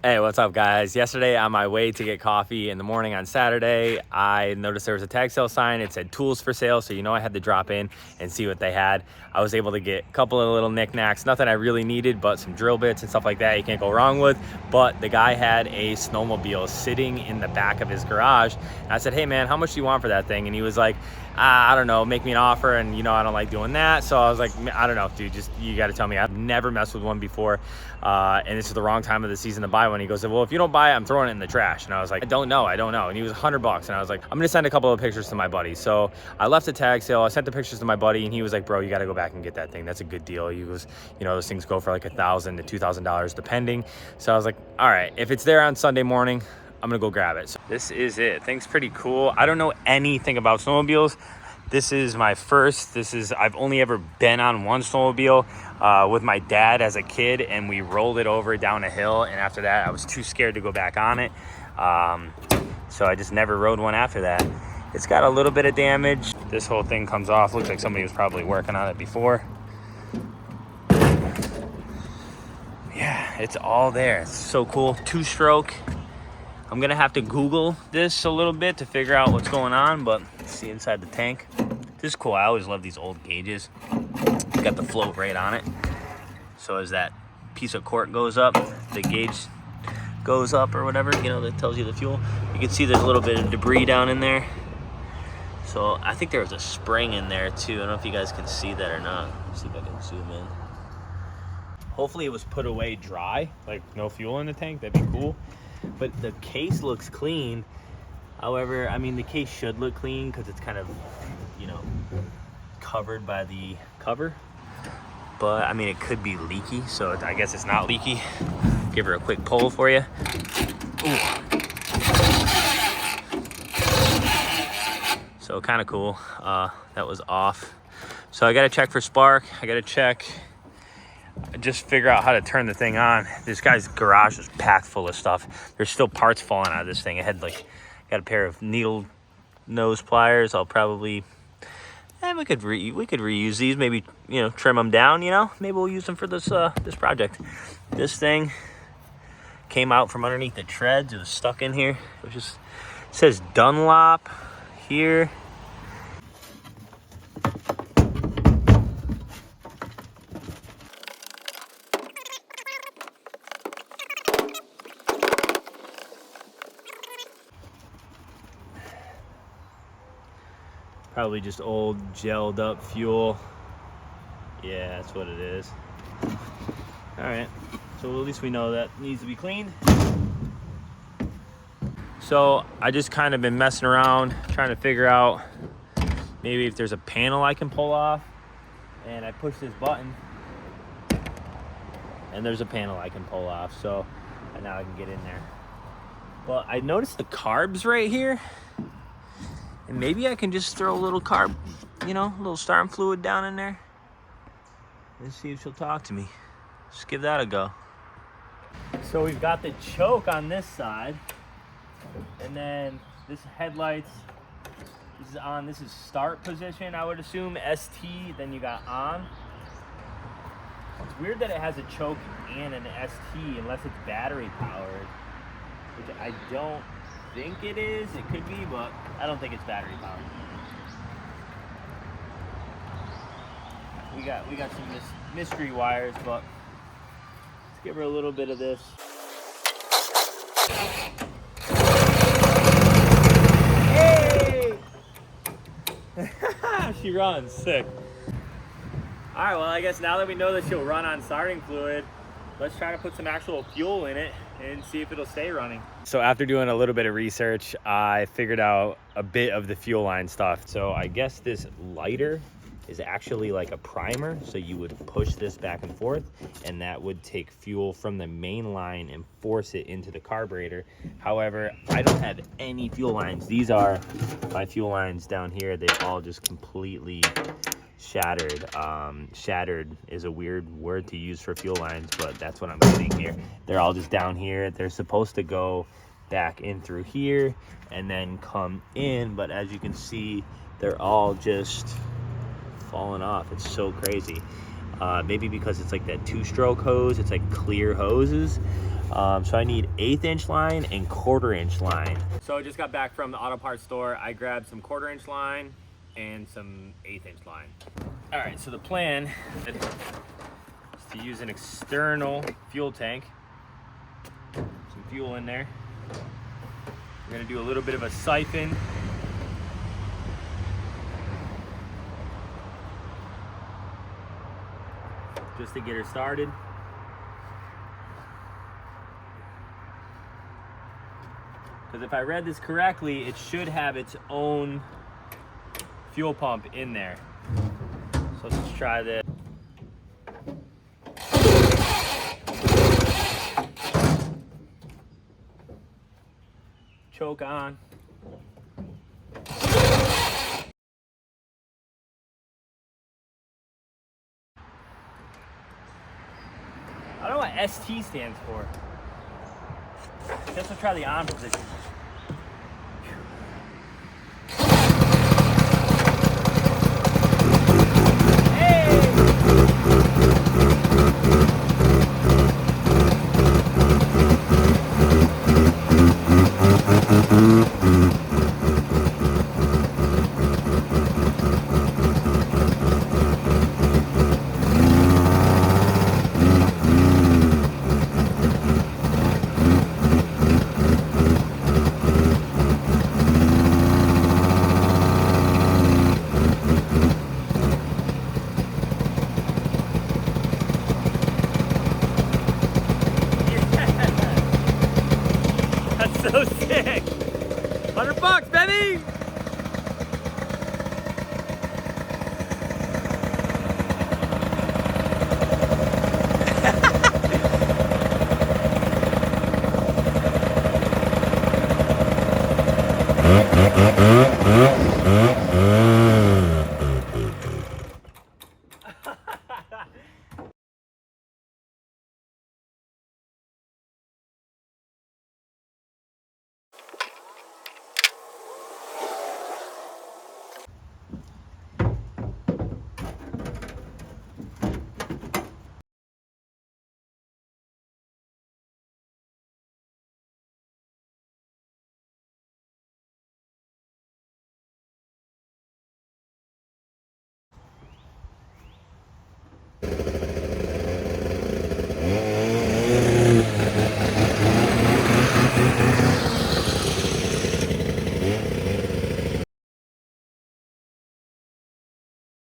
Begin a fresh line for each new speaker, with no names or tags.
Hey, what's up guys? Yesterday on my way to get coffee in the morning on Saturday, I noticed there was a tag sale sign. It said tools for sale, so you know I had to drop in and see what they had. I was able to get a couple of little knickknacks, nothing I really needed, but some drill bits and stuff like that you can't go wrong with. But the guy had a snowmobile sitting in the back of his garage. And I said, hey man, how much do you want for that thing? And he was like, I don't know, make me an offer, and you know I don't like doing that. So I was like, I don't know, dude, just you got to tell me. I've never messed with one before, and this is the wrong time of the season to buy one. He goes, well, if you don't buy it, I'm throwing it in the trash. And I was like, I don't know. And he was $100, and I was like, I'm gonna send a couple of pictures to my buddy. So I left the tag sale, I sent the pictures to my buddy, and he was like, bro, you got to go back and get that thing. That's a good deal. He goes, you know, those things go for like $1,000 to $2,000 depending. So I was like, all right, if it's there on Sunday morning, I'm gonna go grab it. So this is it. Thing's pretty cool. I don't know anything about snowmobiles. This is my first. I've only ever been on one snowmobile with my dad as a kid, and we rolled it over down a hill. And after that, I was too scared to go back on it. So I just never rode one after that. It's got a little bit of damage. This whole thing comes off. Looks like somebody was probably working on it before. Yeah, it's all there. It's so cool. 2-stroke. I'm gonna have to Google this a little bit to figure out what's going on, but let's see inside the tank. This is cool. I always love these old gauges. It's got the float right on it. So as that piece of cork goes up, the gauge goes up or whatever, you know, that tells you the fuel. You can see there's a little bit of debris down in there. So I think there was a spring in there too. I don't know if you guys can see that or not. Let's see if I can zoom in. Hopefully it was put away dry, like no fuel in the tank. That'd be cool. But the case looks clean. However, I mean, the case should look clean because it's kind of, you know, covered by the cover. But I mean, it could be leaky, so I guess it's not leaky. Give her a quick pull for you. Ooh. So kind of cool. That was off. So I got to check for spark. I got to check. Just figure out how to turn the thing on. This guy's garage is packed full of stuff. There's still parts falling out of this thing. It had like, got a pair of needle nose pliers. I'll probably, we could reuse these. Maybe, you know, trim them down. You know, maybe we'll use them for this this project. This thing came out from underneath the treads. It was stuck in here. It says Dunlop here. Probably just old gelled up fuel. Yeah, that's what it is. All right, so at least we know that needs to be cleaned. So I just kind of been messing around, trying to figure out maybe if there's a panel I can pull off. And I push this button and there's a panel I can pull off. So now I can get in there. But I noticed the carbs right here. And maybe I can just throw a little carb, you know, a little starting fluid down in there. Let's see if she'll talk to me. Just give that a go. So we've got the choke on this side. And then this headlights, this is on, this is start position, I would assume, ST, then you got on. It's weird that it has a choke and an ST unless it's battery powered, which I don't think it is. It could be, but I don't think it's battery powered. We got some mystery wires, but let's give her a little bit of this. Hey! She runs sick. All right, well, I guess now that we know that she'll run on starting fluid, let's try to put some actual fuel in it and see if it'll stay running. So after doing a little bit of research, I figured out a bit of the fuel line stuff. So I guess this lighter is actually like a primer. So you would push this back and forth, and that would take fuel from the main line and force it into the carburetor. However, I don't have any fuel lines. These are my fuel lines down here. They all just completely shattered. Shattered is a weird word to use for fuel lines, but that's what I'm getting here. They're all just down here. They're supposed to go back in through here and then come in, but as you can see, they're all just falling off. It's so crazy. Maybe because it's like that 2-stroke hose, it's like clear hoses. So I need 1/8 inch line and 1/4 inch line. So I just got back from the auto parts store. I grabbed some 1/4 inch line and some 1/8 inch line. All right, so the plan is to use an external fuel tank. Some fuel in there. We're gonna do a little bit of a siphon. Just to get her started. Because if I read this correctly, it should have its own fuel pump in there. So let's just try this. Choke on. I don't know what ST stands for. Guess we'll try the on position. So sick! $100, baby!